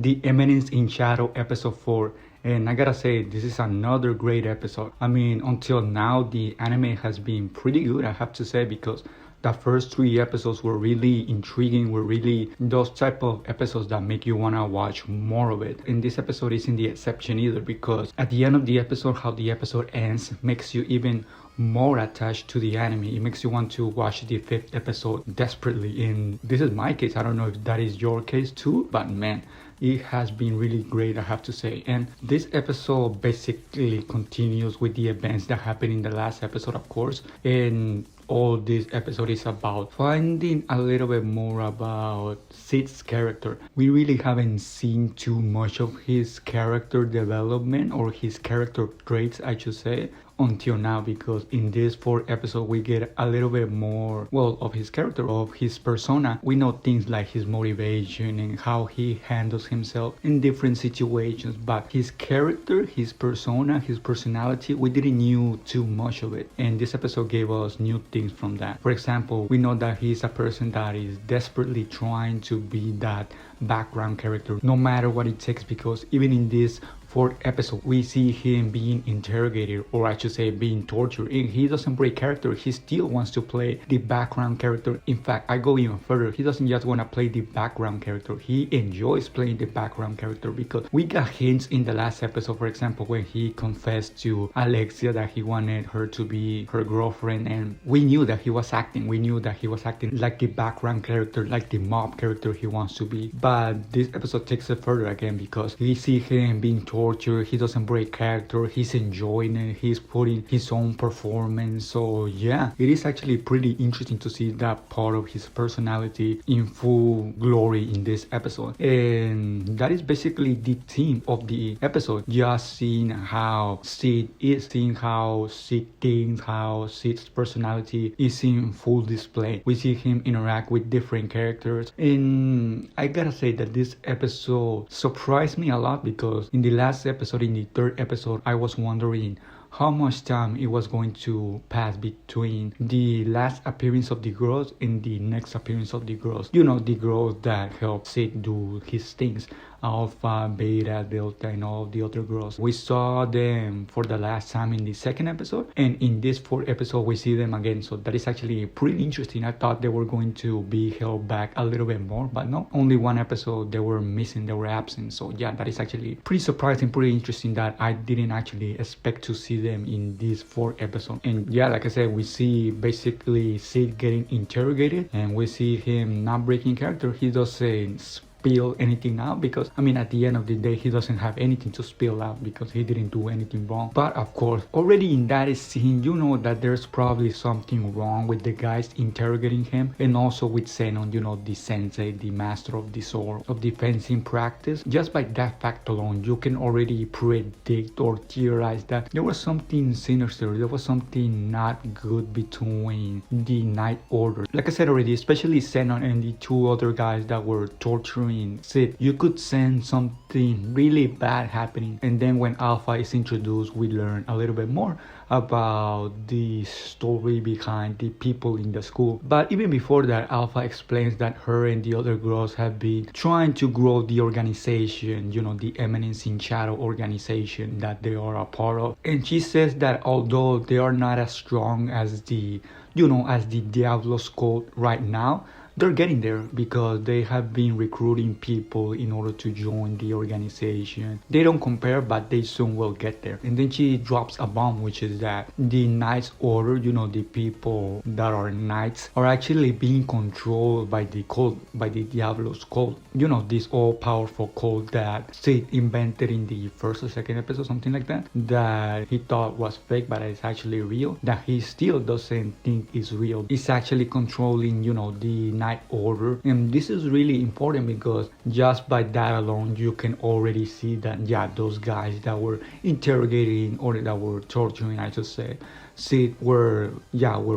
The Eminence in Shadow episode 4. And I gotta say, this is another great episode. I mean, until now, the anime has been pretty good, I have to say, because the first 3 episodes were really intriguing, were really those type of episodes that make you wanna watch more of it. And this episode isn't the exception either, because at the end of the episode, how the episode ends makes you even more attached to the anime. It makes you want to watch the 5th episode desperately. And this is my case. I don't know if that is your case too, but man, it has been really great, I have to say. And this episode basically continues with the events that happened in the last episode, of course. And all this episode is about finding a little bit more about Sid's character. We really haven't seen too much of his character development, or his character traits, I should say, until now, because in this 4th episode we get a little bit more, well, of his character, of his persona. We know things like his motivation and how he handles himself in different situations, but his character, his persona, his personality, we didn't knew too much of it, and this episode gave us new things from that. For example, we know that he's a person that is desperately trying to be that background character no matter what it takes, because even in this 4th episode we see him being interrogated, or I should say being tortured, and he doesn't break character. He still wants to play the background character. In fact, I go even further, he doesn't just want to play the background character, he enjoys playing the background character, because we got hints in the last episode, for example, when he confessed to Alexia that he wanted her to be her girlfriend, and we knew that he was acting like the background character, like the mob character he wants to be. But this episode takes it further again, because we see him being tortured, he doesn't break character, he's enjoying it, he's putting his own performance. So yeah, it is actually pretty interesting to see that part of his personality in full glory in this episode. And that is basically the theme of the episode, just seeing how Sid is, seeing how Sid thinks, how Sid's personality is in full display. We see him interact with different characters, and I gotta say that this episode surprised me a lot, because in the last episode, in the 3rd episode, I was wondering how much time it was going to pass between the last appearance of the girls and the next appearance of the girls. You know, the girls that help Sid do his things, Alpha, Beta, Delta, and all the other girls. We saw them for the last time in the 2nd episode, and in this 4th episode we see them again. So that is actually pretty interesting. I thought they were going to be held back a little bit more, but no, only 1 episode they were missing, they were absent. So yeah, that is actually pretty surprising, pretty interesting, that I didn't actually expect to see them in this 4th episode. And yeah, like I said, we see basically Sid getting interrogated, and we see him not breaking character. He doesn't spill anything out, because I mean, at the end of the day, he doesn't have anything to spill out because he didn't do anything wrong. But of course, already in that scene, you know that there's probably something wrong with the guys interrogating him, and also with Zenon, you know, the sensei, the master of the sword, of the fencing practice. Just by that fact alone, you can already predict or theorize that there was something sinister, there was something not good between the Night Order. Like I said already, especially Zenon and the 2 other guys that were torturing Sid, you could sense something really bad happening. And then when Alpha is introduced, we learn a little bit more about the story behind the people in the school. But even before that, Alpha explains that her and the other girls have been trying to grow the organization, you know, the Eminence in Shadow organization that they are a part of. And she says that although they are not as strong as the, you know, as the Diablos cult right now, they're getting there, because they have been recruiting people in order to join the organization. They don't compare, but they soon will get there. And then she drops a bomb, which is that the Knights Order, you know, the people that are knights, are actually being controlled by the cult, by the Diablos cult. You know, this all-powerful cult that Sid invented in the 1st or 2nd episode, something like that, that he thought was fake, but it's actually real, that he still doesn't think is real. It's actually controlling, you know, the Night Order. And this is really important, because just by that alone you can already see that, yeah, those guys that were interrogating, or that were torturing, I should say, Sid were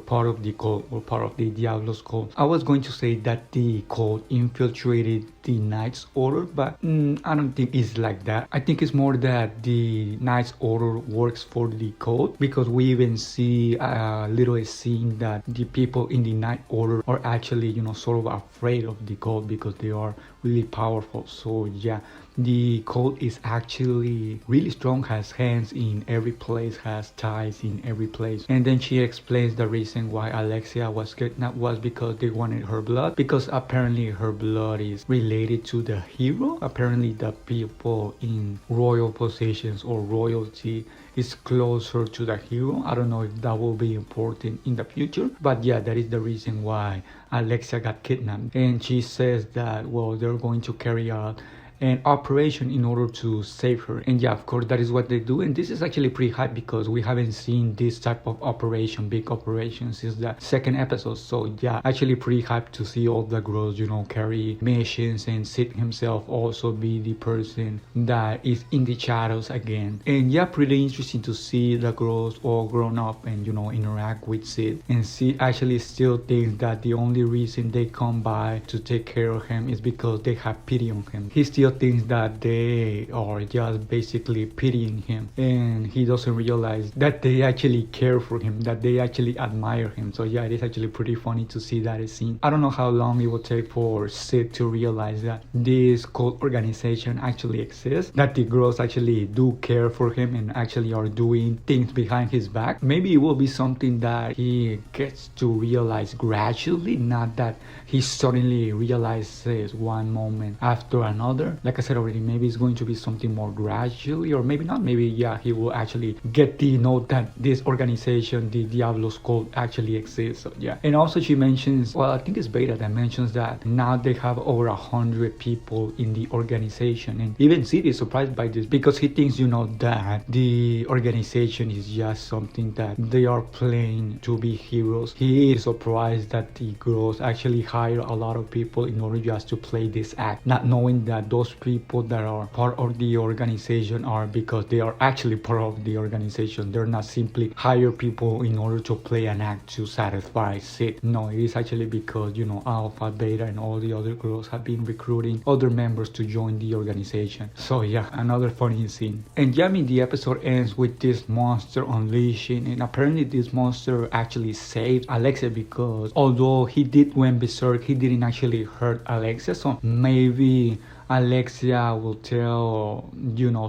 part of the cult, were part of the Diablos cult. I was going to say that the cult infiltrated the Knights Order, but I don't think it's like that. I think it's more that the Knights Order works for the cult, because we even see a little scene that the people in the Night Order are actually, you know, sort of afraid of the cult, because they are really powerful. So yeah, the cult is actually really strong, has hands in every place, has ties in every place. And then she explains the reason why Alexia was kidnapped was because they wanted her blood, because apparently her blood is related to the hero. Apparently the people in royal positions or royalty is closer to the hero. I don't know if that will be important in the future, but yeah, that is the reason why Alexia got kidnapped. And she says that, well, they're going to carry out an operation in order to save her. And yeah, of course, that is what they do. And this is actually pretty hype because we haven't seen this type of operation, big operation, since the second episode. So yeah, actually pretty hyped to see all the girls, carry missions, and Sid himself also be the person that is in the shadows again. And yeah, pretty interesting to see the girls all grown up and interact with Sid. And Sid actually still thinks that the only reason they come by to take care of him is because they have pity on him. He still thinks that they are just basically pitying him, and he doesn't realize that they actually care for him, that they actually admire him. So yeah, it is actually pretty funny to see that scene. I don't know how long it will take for Sid to realize that this cult organization actually exists, that the girls actually do care for him and actually are doing things behind his back. Maybe it will be something that he gets to realize gradually, not that he suddenly realizes one moment after another. Like I said already, maybe it's going to be something more gradually, or maybe not. Maybe yeah, he will actually get the note that this organization, the Diablos cult, actually exists. So yeah. And also she mentions, well, I think it's Beta that mentions that now they have over 100 people in the organization. And even Sid is surprised by this because he thinks that the organization is just something that they are playing to be heroes. He is surprised that the girls actually hire a lot of people in order just to play this act, not knowing that those people that are part of the organization are because they are actually part of the organization. They're not simply hire people in order to play an act to satisfy Sid. No, it is actually because Alpha, Beta, and all the other girls have been recruiting other members to join the organization. So yeah, another funny scene. And yeah, the episode ends with this monster unleashing, and apparently this monster actually saved Alexia, because although he did went berserk, he didn't actually hurt Alexia. So maybe Alexia will tell,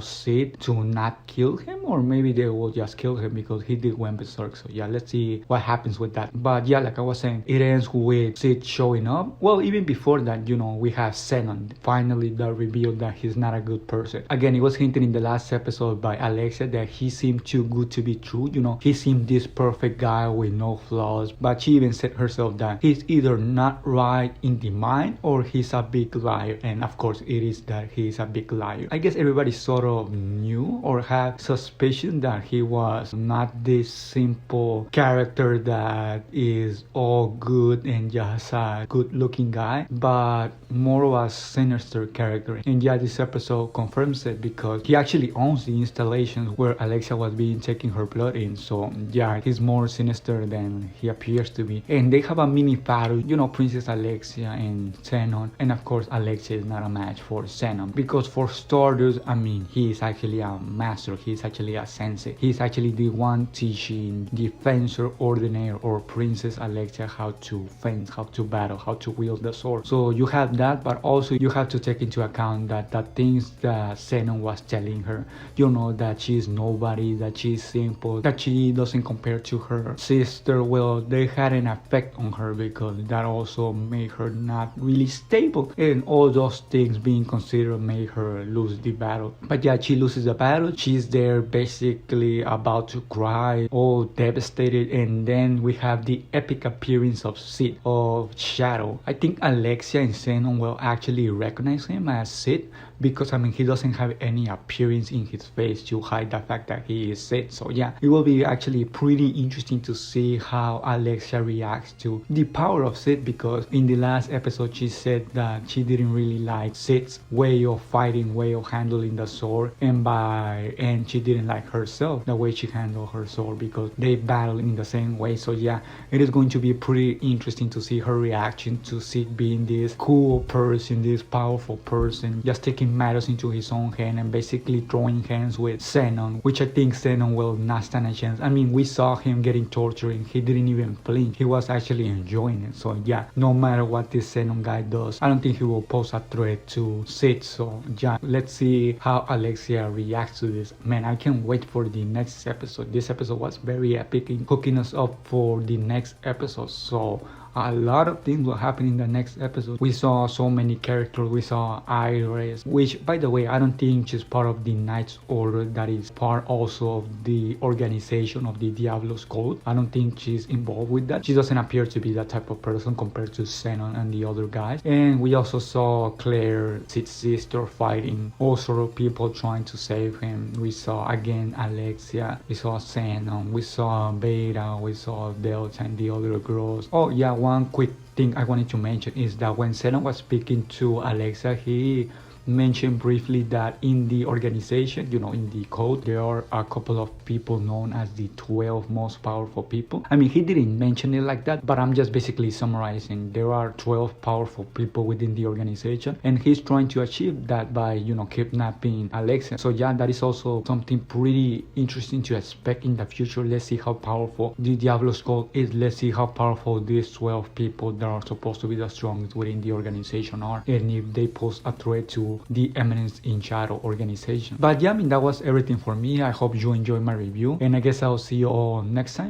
Sid to not kill him, or maybe they will just kill him because he did went berserk. So yeah, let's see what happens with that. But yeah, like I was saying, it ends with Sid showing up. Well, even before that, we have Xenon. Finally, the reveal that he's not a good person. Again, it was hinted in the last episode by Alexia that he seemed too good to be true. He seemed this perfect guy with no flaws. But she even said herself that he's either not right in the mind or he's a big liar. And of course, it is that he is a big liar. I guess everybody sort of knew or had suspicion that he was not this simple character that is all good and just a good looking guy, but more of a sinister character. And yeah, this episode confirms it because he actually owns the installations where Alexia was being taking her blood in. So yeah, he's more sinister than he appears to be. And they have a mini battle, Princess Alexia and Xenon, and of course Alexia is not a match for Xenon, because for starters, he is actually a master, he's actually a sensei, he's actually the one teaching the fencer ordinaire or Princess Alexia how to fence, how to battle, how to wield the sword. So you have that, but also you have to take into account that the things that Xenon was telling her, that she's nobody, that she's simple, that she doesn't compare to her sister, well, they had an effect on her because that also made her not really stable, and all those things being considered made her lose the battle. But yeah, she loses the battle. She's there basically about to cry, all devastated, and then we have the epic appearance of Sid, of Shadow. I think Alexia and Xenon will actually recognize him as Sid because he doesn't have any appearance in his face to hide the fact that he is Sid. So yeah, it will be actually pretty interesting to see how Alexia reacts to the power of Sid, because in the last episode she said that she didn't really like Sid Sid's way of fighting, way of handling the sword, and she didn't like herself the way she handled her sword because they battle in the same way. So yeah, it is going to be pretty interesting to see her reaction to Sid being this cool person, this powerful person, just taking matters into his own hand and basically throwing hands with Xenon, which I think Xenon will not stand a chance. I mean, we saw him getting tortured and he didn't even flinch. He was actually enjoying it. So yeah, no matter what this Xenon guy does, I don't think he will pose a threat to Sid. So yeah, let's see how Alexia reacts to this. Man, I can't wait for the next episode. This episode was very epic in hooking us up for the next episode. So a lot of things will happen in the next episode. We saw so many characters. We saw Iris, which by the way, I don't think she's part of the Knights Order, that is part also of the organization of the Diablos Code. I don't think she's involved with that. She doesn't appear to be that type of person compared to Xenon and the other guys. And we also saw Claire, Sid's sister, fighting all sort of people trying to save him. We saw again Alexia, we saw Xenon, we saw Beta, we saw Delta and the other girls. Oh yeah, one quick thing I wanted to mention is that when Xenon was speaking to Alexia, he mentioned briefly that in the organization, in the code, there are a couple of people known as the 12 most powerful people. I mean, he didn't mention it like that, but I'm just basically summarizing. There are 12 powerful people within the organization, and he's trying to achieve that by, kidnapping Alexia. So yeah, that is also something pretty interesting to expect in the future. Let's see how powerful the Diablos Code is. Let's see how powerful these 12 people that are supposed to be the strongest within the organization are, and if they pose a threat to the Eminence in Shadow organization. But yeah, I mean, that was everything for me. I hope you enjoyed my review, and I guess I'll see you all next time.